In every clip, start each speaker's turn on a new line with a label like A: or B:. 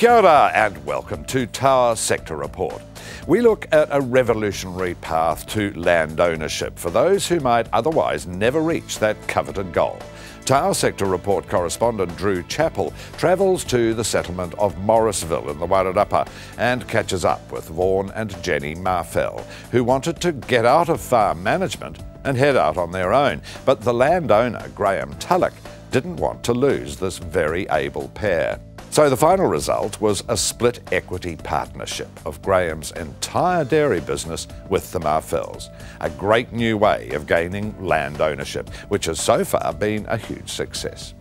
A: Kia ora and welcome to Tower Sector Report. We look at a revolutionary path to land ownership for those who might otherwise never reach that coveted goal. Tower Sector Report correspondent Drew Chappell travels to the settlement of Morrisville in the Wairarapa and catches up with Vaughan and Jenny Marfell, who wanted to get out of farm management and head out on their own. But the landowner, Graham Tulloch, didn't want to lose this very able pair. So the final result was a split equity partnership of Graham's entire dairy business with the Marfells. A great new way of gaining land ownership, which has so far been a huge success.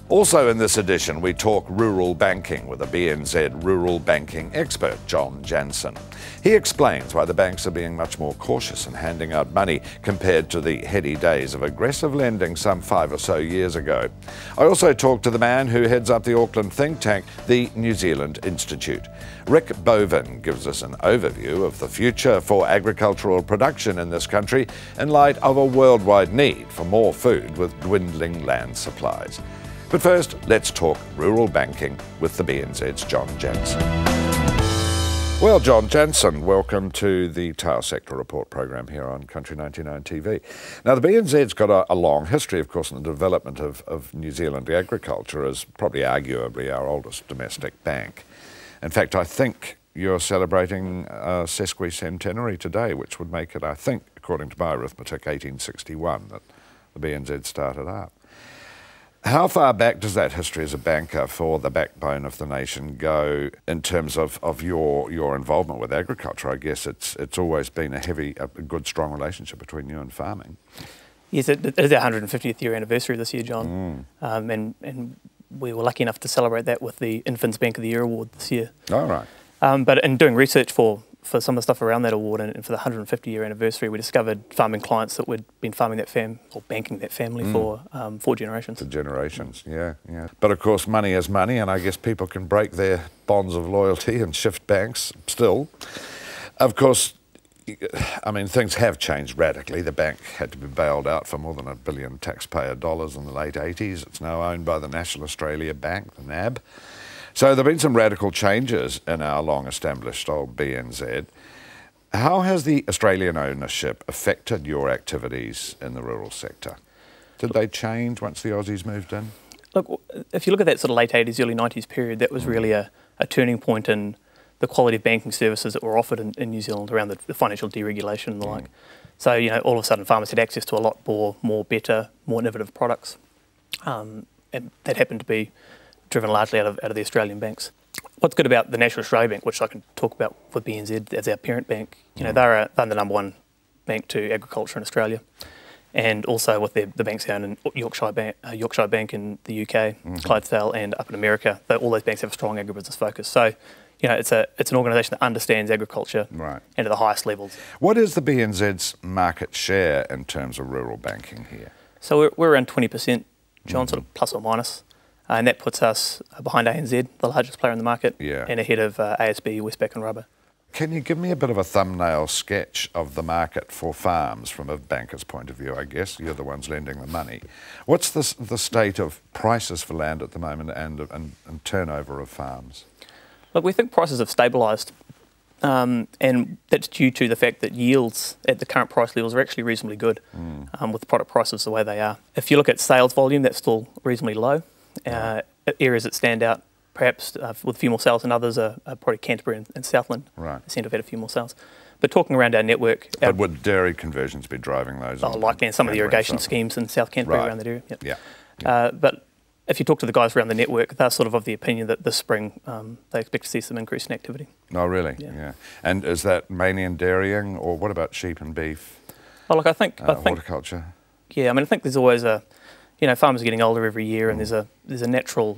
A: Also in this edition, we talk rural banking with a BNZ rural banking expert, John Jansen. He explains why the banks are being much more cautious in handing out money compared to the heady days of aggressive lending some 5 or so years ago. I also talk to the man who heads up the Auckland think tank, the New Zealand Institute. Rick Bovin gives us an overview of the future for agricultural production in this country in light of a worldwide need for more food with dwindling land supplies. But first, let's talk rural banking with the BNZ's John Jansen. Well, John Jansen, welcome to the Tower Sector Report program here on Country 99 TV. Now, the BNZ's got a long history, of course, in the development of New Zealand agriculture as probably arguably our oldest domestic bank. In fact, I think you're celebrating a sesquicentenary today, which would make it, I think, according to my arithmetic, 1861 that the BNZ started up. How far back does that history as a banker for the backbone of the nation go in terms of your involvement with agriculture? I guess it's always been a good, strong relationship between you and farming.
B: Yes, it is our 150th year anniversary this year, John. And we were lucky enough to celebrate that with the Infants Bank of the Year award this year.
A: Oh, right.
B: But in doing research for some of the stuff around that award and for the 150-year anniversary, we discovered farming clients that we'd been farming that or banking that family for 4 generations.
A: For generations, yeah. But of course, money is money, and I guess people can break their bonds of loyalty and shift banks still. Of course, I mean, things have changed radically. The bank had to be bailed out for more than $1 billion taxpayer dollars in the late 80s. It's now owned by the National Australia Bank, the NAB. So there have been some radical changes in our long-established old BNZ. How has the Australian ownership affected your activities in the rural sector? Did they change once the Aussies moved in?
B: Look, if you look at that sort of late 80s, early 90s period, that was really a turning point in the quality of banking services that were offered in New Zealand around the financial deregulation and the like. So, you know, all of a sudden farmers had access to a lot more better, more innovative products. And that happened to be driven largely out of the Australian banks. What's good about the National Australia Bank, which I can talk about with BNZ as our parent bank, you know, they're the number one bank to agriculture in Australia, and also with the banks down in Yorkshire Bank in the UK, Clydesdale, and up in America. All those banks have a strong agribusiness focus. So, you know, it's an organisation that understands agriculture and at the highest levels.
A: What is the BNZ's market share in terms of rural banking here?
B: So we're around 20%, John, sort of plus or minus. And that puts us behind ANZ, the largest player in the market, and ahead of ASB, Westpac and Rubber.
A: Can you give me a bit of a thumbnail sketch of the market for farms from a banker's point of view, I guess? You're the ones lending the money. What's the state of prices for land at the moment and turnover of farms?
B: Look, we think prices have stabilised, and that's due to the fact that yields at the current price levels are actually reasonably good with product prices the way they are. If you look at sales volume, that's still reasonably low. Areas that stand out, perhaps with a few more sales than others, are probably Canterbury and Southland. They seem to have had a few more sales. But talking around our network...
A: But would dairy conversions be driving those?
B: Likely, and some of the irrigation schemes in South Canterbury around that area.
A: Yep.
B: But if you talk to the guys around the network, they're sort of the opinion that this spring they expect to see some increase in activity.
A: Oh, really? Yeah. And is that mainly in dairying, or what about sheep and beef?
B: Oh, look, I think
A: horticulture.
B: Yeah, I mean, I think there's always farmers are getting older every year, and there's a natural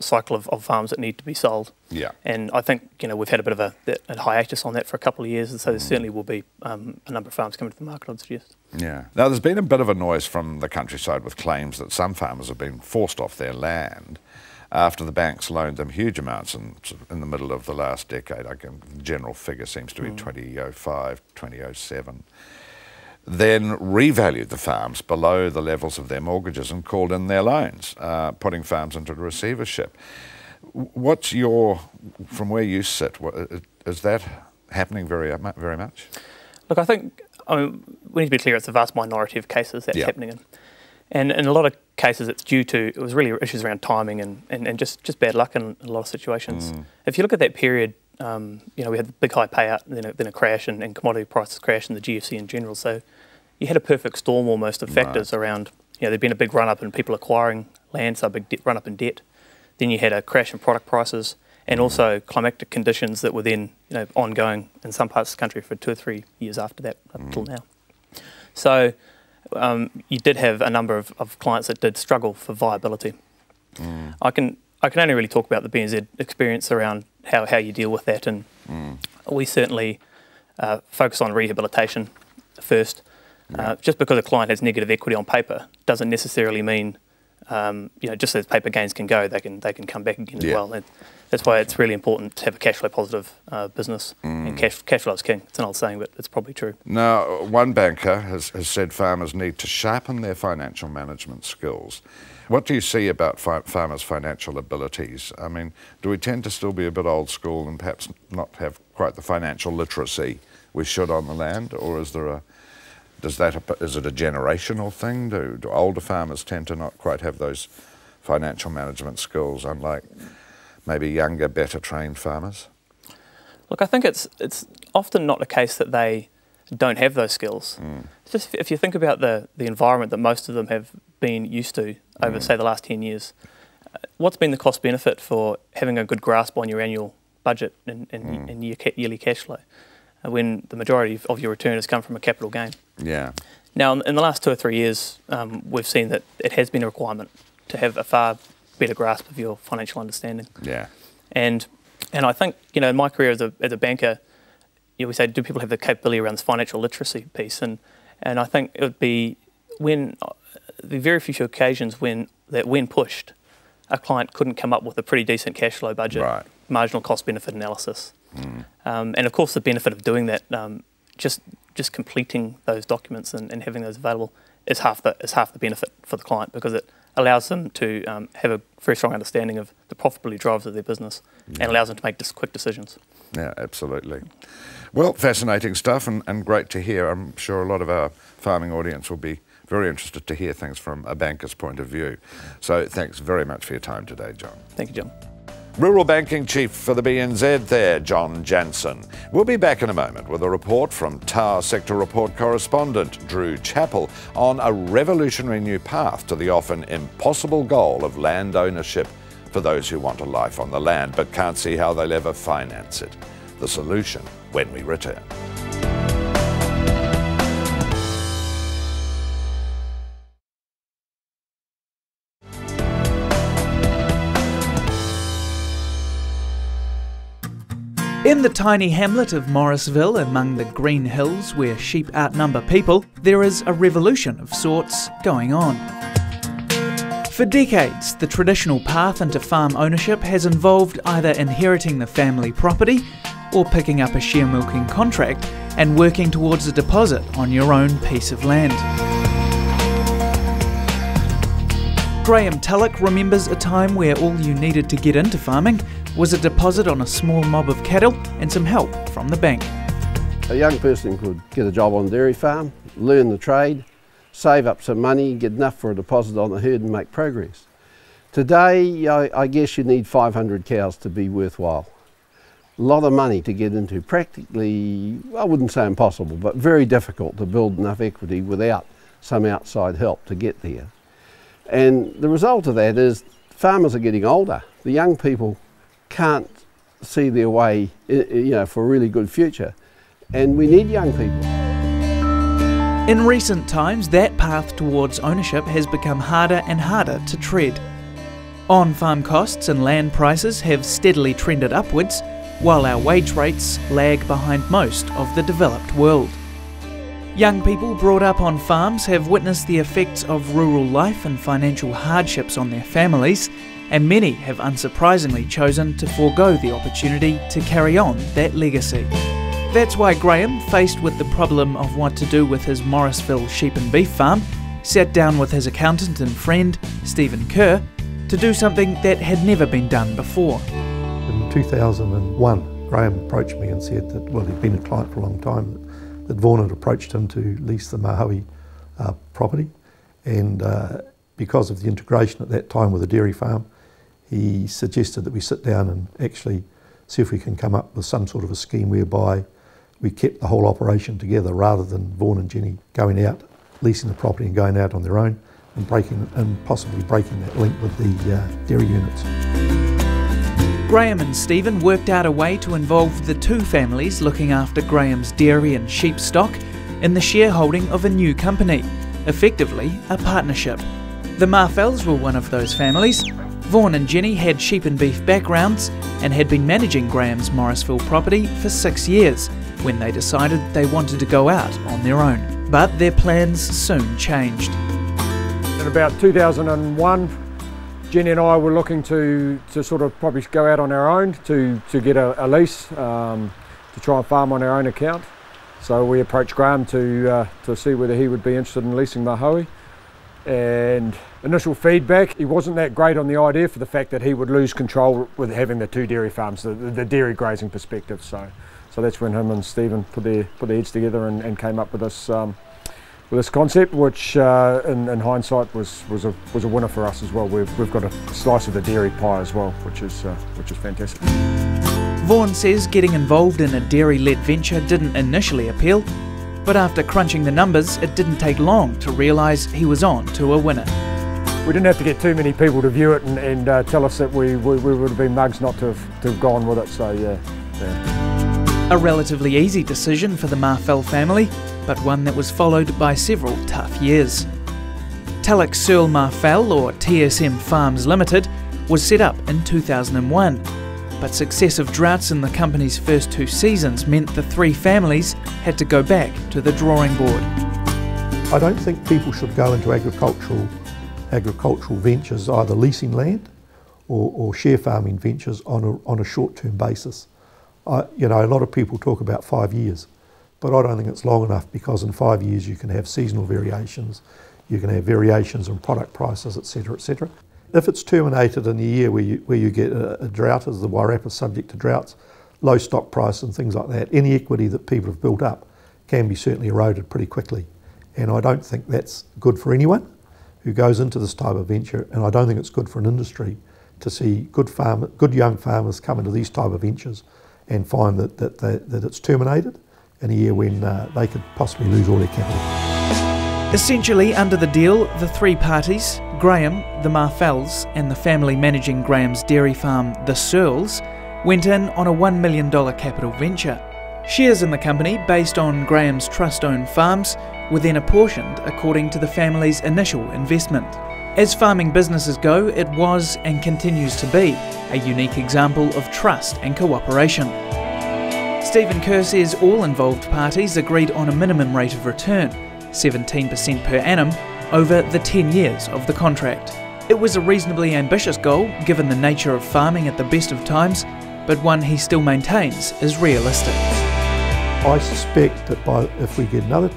B: cycle of farms that need to be sold. Yeah. And I think, you know, we've had a bit of a hiatus on that for a couple of years, and so there certainly will be a number of farms coming to the market, I'd suggest. Yeah.
A: Now, there's been a bit of a noise from the countryside with claims that some farmers have been forced off their land after the banks loaned them huge amounts in the middle of the last decade. The general figure seems to be 2005, 2007. Then revalued the farms below the levels of their mortgages and called in their loans, putting farms into receivership. What's from where you sit, is that happening very much?
B: Look, I think we need to be clear, it's a vast minority of cases that's happening in. And in a lot of cases it was really issues around timing and just bad luck in a lot of situations. If you look at that period, we had the big high payout, then a crash and commodity prices crash and the GFC in general. So you had a perfect storm almost of factors around, there'd been a big run up in people acquiring land, so a big run up in debt. Then you had a crash in product prices and also climatic conditions that were then ongoing in some parts of the country for 2 or 3 years after that, up until now. So you did have a number of clients that did struggle for viability. I can only really talk about the BNZ experience around how you deal with that, and we certainly focus on rehabilitation first. Just because a client has negative equity on paper doesn't necessarily mean just as paper gains can go, they can come back again as well. And that's why it's really important to have a cash flow positive business, and cash flow is king. It's an old saying, but it's probably true.
A: Now, one banker has said farmers need to sharpen their financial management skills. What do you see about farmers' financial abilities? I mean, do we tend to still be a bit old school and perhaps not have quite the financial literacy we should on the land, or is there is it a generational thing? Do older farmers tend to not quite have those financial management skills, unlike maybe younger, better trained farmers?
B: Look, I think it's often not the case that they don't have those skills. Just if you think about the environment that most of them have been used to over, say, the last 10 years, what's been the cost benefit for having a good grasp on your annual budget and yearly cash flow when the majority of your return has come from a capital gain?
A: Yeah.
B: Now, in the last 2 or 3 years, we've seen that it has been a requirement to have a far better grasp of your financial understanding.
A: Yeah.
B: And I think, in my career as a banker, we say, do people have the capability around this financial literacy piece? And I think it would be the very few occasions when pushed, a client couldn't come up with a pretty decent cash flow budget, marginal cost benefit analysis. And of course, the benefit of doing that, just completing those documents and having those available is half the benefit for the client, because it allows them to have a very strong understanding of the profitability drivers of their business and allows them to make quick decisions.
A: Yeah, absolutely. Well, fascinating stuff and great to hear. I'm sure a lot of our farming audience will be very interested to hear things from a banker's point of view. So thanks very much for your time today, John.
B: Thank you, John.
A: Rural Banking Chief for the BNZ there, John Jansen. We'll be back in a moment with a report from Tower Sector Report correspondent Drew Chappell on a revolutionary new path to the often impossible goal of land ownership for those who want a life on the land but can't see how they'll ever finance it. The solution when we return.
C: In the tiny hamlet of Morrisville, among the green hills where sheep outnumber people, there is a revolution of sorts going on. For decades, the traditional path into farm ownership has involved either inheriting the family property or picking up a share milking contract and working towards a deposit on your own piece of land. Graham Tulloch remembers a time where all you needed to get into farming was a deposit on a small mob of cattle and some help from the bank.
D: A young person could get a job on a dairy farm, learn the trade, save up some money, get enough for a deposit on the herd and make progress. Today, I guess you need 500 cows to be worthwhile. A lot of money to get into, practically, I wouldn't say impossible, but very difficult to build enough equity without some outside help to get there. And the result of that is farmers are getting older. The young people can't see their way, for a really good future. And we need young people.
C: In recent times, that path towards ownership has become harder and harder to tread. On-farm costs and land prices have steadily trended upwards, while our wage rates lag behind most of the developed world. Young people brought up on farms have witnessed the effects of rural life and financial hardships on their families, and many have unsurprisingly chosen to forego the opportunity to carry on that legacy. That's why Graham, faced with the problem of what to do with his Morrisville sheep and beef farm, sat down with his accountant and friend, Stephen Kerr, to do something that had never been done before.
E: In 2001, Graham approached me and said that, well, he'd been a client for a long time, that Vaughan had approached him to lease the Mahoe property, and because of the integration at that time with the dairy farm, he suggested that we sit down and actually see if we can come up with some sort of a scheme whereby we kept the whole operation together rather than Vaughan and Jenny going out, leasing the property and going out on their own and possibly breaking that link with the dairy units.
C: Graham and Stephen worked out a way to involve the two families looking after Graham's dairy and sheep stock in the shareholding of a new company, effectively a partnership. The Marfells were one of those families. Vaughan and Jenny had sheep and beef backgrounds and had been managing Graham's Morrisville property for 6 years when they decided they wanted to go out on their own. But their plans soon changed.
F: In about 2001, Jenny and I were looking to sort of probably go out on our own to get a lease to try and farm on our own account. So we approached Graham to see whether he would be interested in leasing Mahoe. And initial feedback, he wasn't that great on the idea for the fact that he would lose control with having the two dairy farms, the dairy grazing perspective. So that's when him and Stephen put their heads together and came up with this concept, which in hindsight was a winner for us as well. We've got a slice of the dairy pie as well, which is fantastic.
C: Vaughan says getting involved in a dairy-led venture didn't initially appeal, but after crunching the numbers, it didn't take long to realise he was on to a winner.
F: We didn't have to get too many people to view it and tell us that we would have been mugs not to have gone with it, so yeah.
C: A relatively easy decision for the Marfell family, but one that was followed by several tough years. Tulloch Searle Marfell, or TSM Farms Limited, was set up in 2001, but successive droughts in the company's first 2 seasons meant the 3 families had to go back to the drawing board.
E: I don't think people should go into agricultural ventures, either leasing land or share farming ventures on a short-term basis. A lot of people talk about 5 years, but I don't think it's long enough, because in 5 years you can have seasonal variations, you can have variations in product prices, etc., etc. If it's terminated in a year where you get a drought, as the Wairarapa is subject to droughts, low stock price and things like that, any equity that people have built up can be certainly eroded pretty quickly. And I don't think that's good for anyone who goes into this type of venture, and I don't think it's good for an industry to see good young farmers come into these type of ventures and find that it's terminated in a year when they could possibly lose all their capital.
C: Essentially, under the deal, the 3 parties, Graham, the Marfells, and the family managing Graham's dairy farm, the Searles, went in on a $1 million capital venture. Shares in the company, based on Graham's trust-owned farms, were then apportioned according to the family's initial investment. As farming businesses go, it was and continues to be a unique example of trust and cooperation. Stephen Kerr says all involved parties agreed on a minimum rate of return, 17% per annum, over the 10 years of the contract. It was a reasonably ambitious goal, given the nature of farming at the best of times, but one he still maintains is realistic.
E: I suspect that if we get another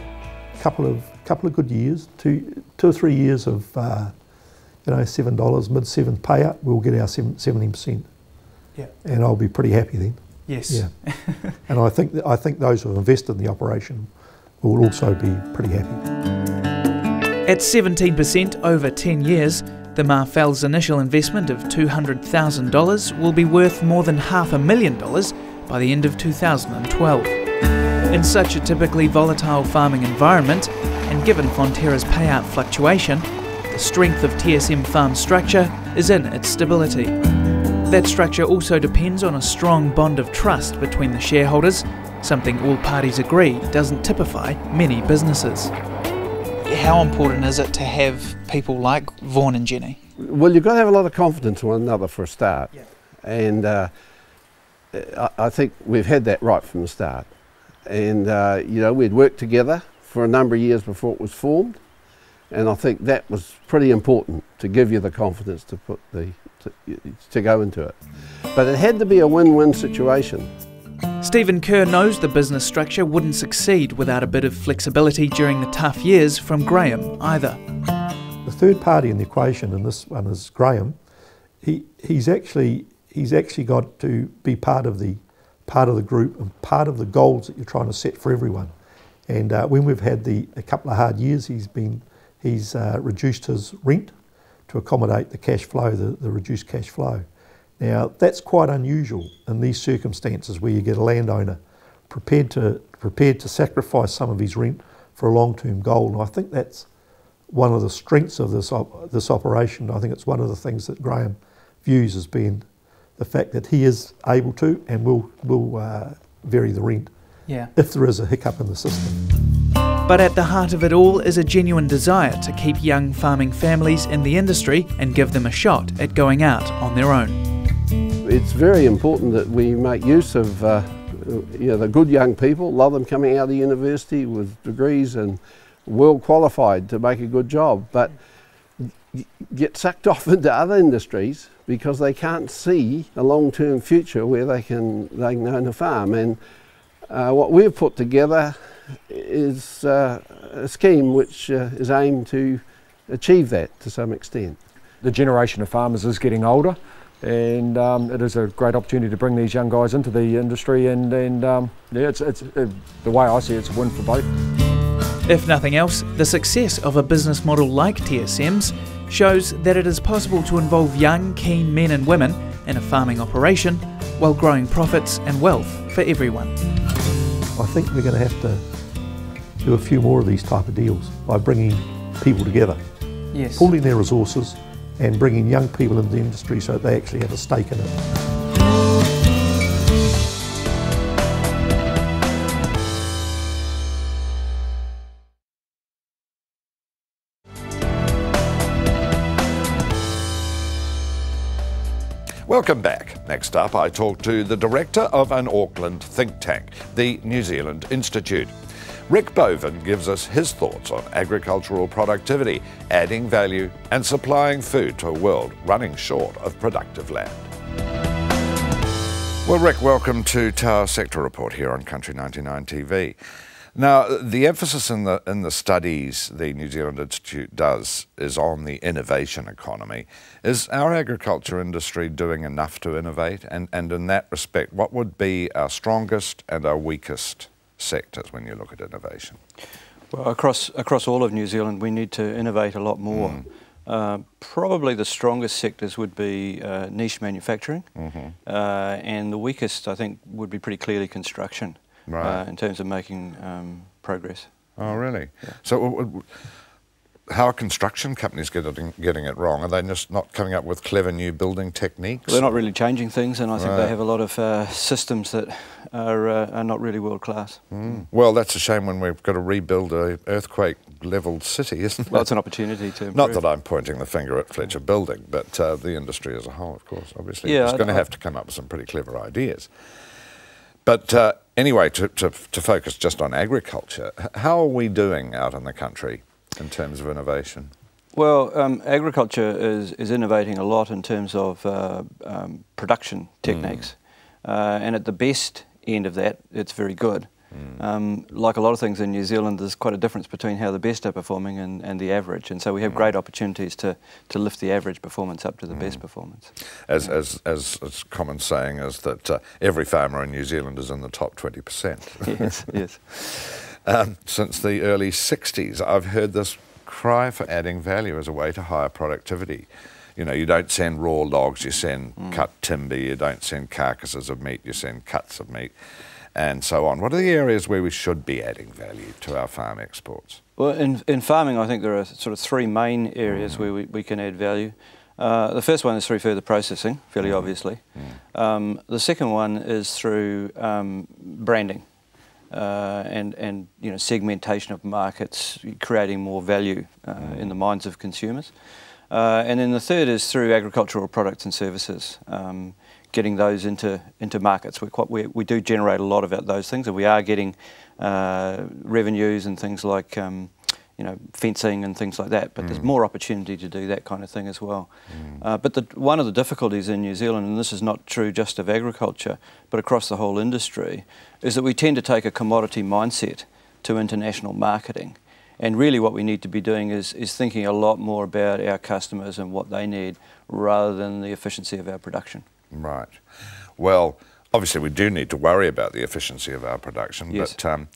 E: couple of good years, two or 3 years of $7, mid-7 payout, we'll get our 17%.
C: Yeah.
E: And I'll be pretty happy then.
C: Yes.
E: Yeah. And I think those who have invested in the operation will also be pretty happy.
C: At 17% over 10 years, the Marfells' initial investment of $200,000 will be worth more than $500,000 by the end of 2012. In such a typically volatile farming environment, and given Fonterra's payout fluctuation, the strength of TSM Farm's structure is in its stability. That structure also depends on a strong bond of trust between the shareholders, something all parties agree doesn't typify many businesses. How important is it to have people like Vaughan and Jenny?
D: Well, you've got to have a lot of confidence in one another for a start.
C: Yeah.
D: And I think we've had that right from the start. And, we'd worked together for a number of years before it was formed. And I think that was pretty important to give you the confidence to go into it. But it had to be a win-win situation.
C: Stephen Kerr knows the business structure wouldn't succeed without a bit of flexibility during the tough years from Graham either.
E: The third party in the equation in this one is Graham, he's actually got to be part of the group and part of the goals that you're trying to set for everyone. And when we've had a couple of hard years, he's reduced his rent to accommodate the cash flow, the reduced cash flow. Now that's quite unusual in these circumstances where you get a landowner prepared to sacrifice some of his rent for a long-term goal. And I think that's one of the strengths of this operation. I think it's one of the things that Graham views as being the fact that he is able to and will vary the rent if there is a hiccup in the system.
C: But at the heart of it all is a genuine desire to keep young farming families in the industry and give them a shot at going out on their own.
D: It's very important that we make use of the good young people, a lot of them coming out of the university with degrees and well qualified to make a good job, but get sucked off into other industries because they can't see a long-term future where they can own a farm. And what we've put together is a scheme which is aimed to achieve that to some extent.
F: The generation of farmers is getting older, and it is a great opportunity to bring these young guys into the industry, and it's the way I see it, it's a win for both.
C: If nothing else, the success of a business model like TSM's shows that it is possible to involve young, keen men and women in a farming operation while growing profits and wealth for everyone.
E: I think we're going to have to do a few more of these type of deals by bringing people together, pooling their resources and bringing young people into the industry so that they actually have a stake in it.
A: Welcome back. Next up, I talk to the director of an Auckland think tank, the New Zealand Institute. Rick Boven gives us his thoughts on agricultural productivity, adding value and supplying food to a world running short of productive land. Well, Rick, welcome to Tower Sector Report here on Country 99 TV. Now, the emphasis in the studies the New Zealand Institute does is on the innovation economy. Is our agriculture industry doing enough to innovate? And in that respect, what would be our strongest and our weakest sectors when you look at innovation?
G: Well, across all of New Zealand, we need to innovate a lot more. Probably the strongest sectors would be niche manufacturing, and the weakest, I think, would be pretty clearly construction. Right. In terms of making progress.
A: Oh, really? Yeah. So how are construction companies getting it wrong? Are they just not coming up with clever new building techniques?
G: Well, they're not really changing things, and I think they have a lot of systems that are not really world class.
A: Well, that's a shame when we've got to rebuild an earthquake-levelled city, isn't it?
G: Well, it's an opportunity to improve.
A: Not that I'm pointing the finger at Fletcher Building, but the industry as a whole, of course, obviously, is going to have to come up with some pretty clever ideas. But anyway, to focus just on agriculture, how are we doing out in the country in terms of innovation?
G: Well, agriculture is innovating a lot in terms of production techniques. And at the best end of that, it's very good. Like a lot of things in New Zealand, there's quite a difference between how the best are performing and the average. And so we have great opportunities to lift the average performance up to the best performance.
A: As common saying is that every farmer in New Zealand is in the top 20%.
G: Yes, yes.
A: Since the early 60s, I've heard this cry for adding value as a way to higher productivity. You know, you don't send raw logs, you send cut timber, you don't send carcasses of meat, you send cuts of meat, and so on. What are the areas where we should be adding value to our farm exports? Well,
G: in farming, I think there are sort of three main areas where we can add value. The first one is through further processing, fairly obviously. The second one is through branding and you know, segmentation of markets, creating more value in the minds of consumers. And then the third is through agricultural products and services. Getting those into markets. We do generate a lot of those things, and we are getting revenues and things like you know, fencing and things like that. But there's more opportunity to do that kind of thing as well. But one of the difficulties in New Zealand, and this is not true just of agriculture, but across the whole industry, is that we tend to take a commodity mindset to international marketing. And really what we need to be doing is thinking a lot more about our customers and what they need rather than the efficiency of our production.
A: Right. Well, obviously we do need to worry about the efficiency of our production,
G: yes.
A: but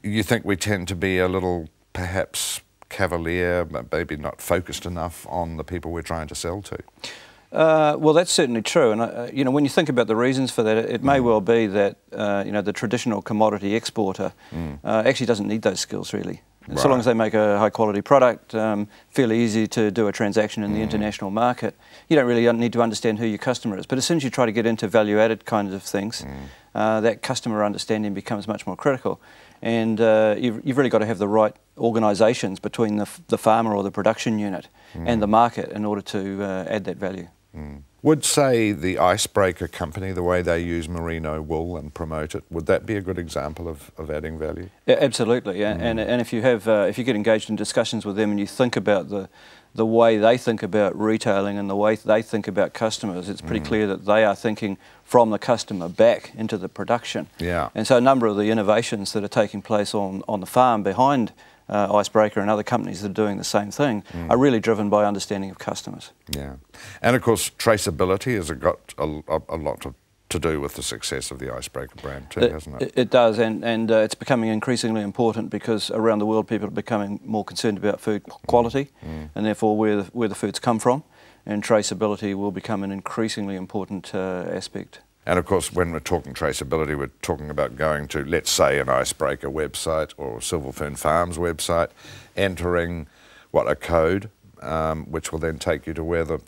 A: you think we tend to be a little perhaps cavalier, maybe not focused enough on the people we're trying to sell to?
G: Well, that's certainly true, and you know, when you think about the reasons for that, it may well be that you know, the traditional commodity exporter actually doesn't need those skills really. Right. So long as they make a high quality product, fairly easy to do a transaction in the international market, you don't really need to understand who your customer is. But as soon as you try to get into value added kinds of things, that customer understanding becomes much more critical. And you've really got to have the right organisations between the farmer or the production unit and the market in order to add that value.
A: Would, say, the Icebreaker company, the way they use merino wool and promote it, would that be a good example of adding value? Yeah,
G: absolutely, yeah. And if you have, if you get engaged in discussions with them and you think about the way they think about retailing and the way they think about customers, it's pretty clear that they are thinking from the customer back into the production.
A: Yeah.
G: And so a number of the innovations that are taking place on the farm behind Icebreaker and other companies that are doing the same thing are really driven by understanding of customers.
A: Yeah. And of course traceability has got a lot to do with the success of the Icebreaker brand too, hasn't it?
G: It does, and it's becoming increasingly important because around the world people are becoming more concerned about food quality and therefore where the foods come from, and traceability will become an increasingly important aspect.
A: And of course, when we're talking traceability, we're talking about going to, let's say, an Icebreaker website or Silver Fern Farms website, entering a code, which will then take you to where the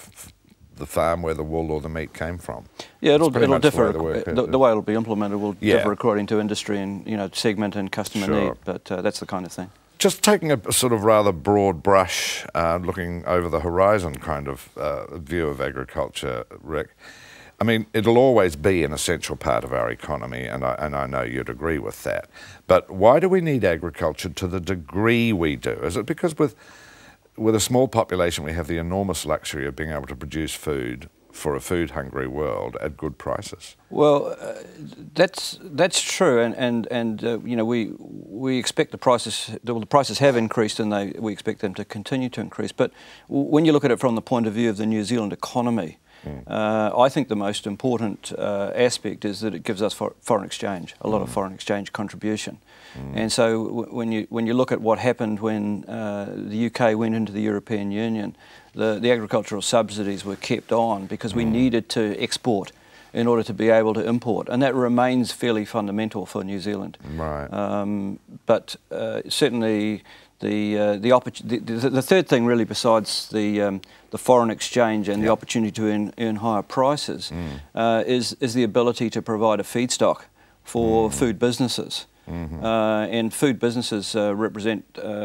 A: farm, where the wool or the meat came from.
G: Yeah, it'll differ. The way it'll be implemented will differ according to industry and segment and customer need. But that's the kind of thing.
A: Just taking a sort of rather broad brush, looking over the horizon kind of view of agriculture, Rick. I mean, it'll always be an essential part of our economy, and I know you'd agree with that. But why do we need agriculture to the degree we do? Is it because with a small population we have the enormous luxury of being able to produce food for a food-hungry world at good prices?
G: Well, that's true, and we expect the prices have increased, and we expect them to continue to increase. But when you look at it from the point of view of the New Zealand economy, I think the most important aspect is that it gives us foreign exchange, a lot of foreign exchange contribution. And so when you look at what happened when the UK went into the European Union, the agricultural subsidies were kept on because we needed to export in order to be able to import, and that remains fairly fundamental for New Zealand.
A: Right.
G: But certainly the third thing really, besides the foreign exchange and the opportunity to earn higher prices, is the ability to provide a feedstock for food businesses. And food businesses represent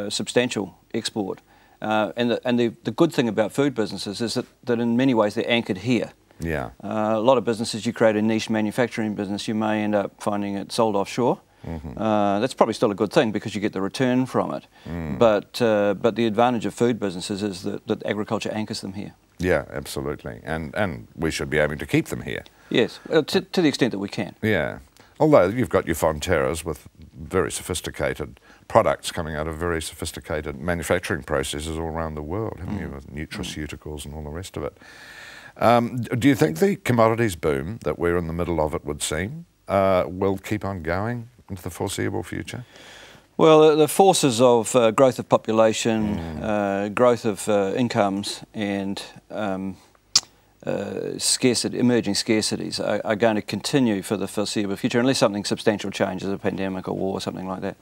G: substantial export. And the good thing about food businesses is that in many ways they're anchored here.
A: Yeah.
G: A lot of businesses, you create a niche manufacturing business, you may end up finding it sold offshore. That's probably still a good thing because you get the return from it. But the advantage of food businesses is that agriculture anchors them here.
A: Yeah, absolutely. And we should be aiming to keep them here.
G: Yes, to the extent that we can.
A: Yeah. Although you've got your Fonterras with very sophisticated products coming out of very sophisticated manufacturing processes all around the world, haven't you, with nutraceuticals and all the rest of it. Do you think the commodities boom that we're in the middle of, it would seem, will keep on going into the foreseeable future?
G: Well, the forces of growth of population, growth of incomes, and emerging scarcities are going to continue for the foreseeable future, unless something substantial changes, a pandemic or war or something like that.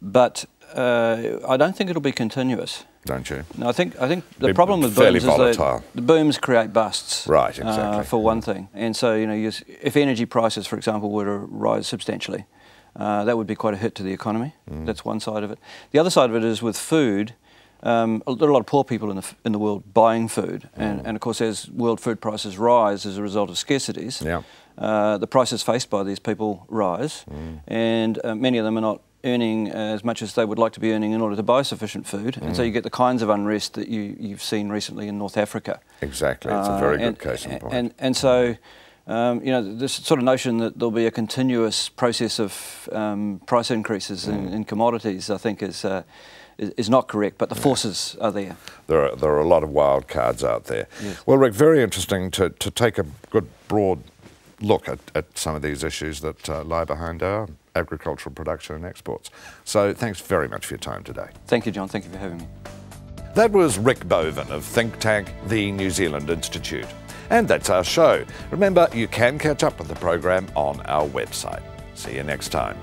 G: But I don't think it'll be continuous.
A: Don't you?
G: No, I think the problem with booms is that the booms create busts.
A: Right, exactly.
G: For one thing, and so if energy prices, for example, were to rise substantially, that would be quite a hit to the economy. That's one side of it. The other side of it is with food. There are a lot of poor people in the world buying food, and of course, as world food prices rise as a result of scarcities, the prices faced by these people rise, and many of them are not earning as much as they would like to be earning in order to buy sufficient food, and so you get the kinds of unrest that you've seen recently in North Africa.
A: Exactly, it's a very good case in point.
G: And so This sort of notion that there'll be a continuous process of price increases in commodities, I think, is not correct, but the forces are there.
A: There are a lot of wild cards out there.
G: Yes.
A: Well, Rick, very interesting to take a good broad look at some of these issues that lie behind our agricultural production and exports. So thanks very much for your time today.
G: Thank you, John. Thank you for having me.
A: That was Rick Boven of think tank The New Zealand Institute. And that's our show. Remember, you can catch up with the program on our website. See you next time.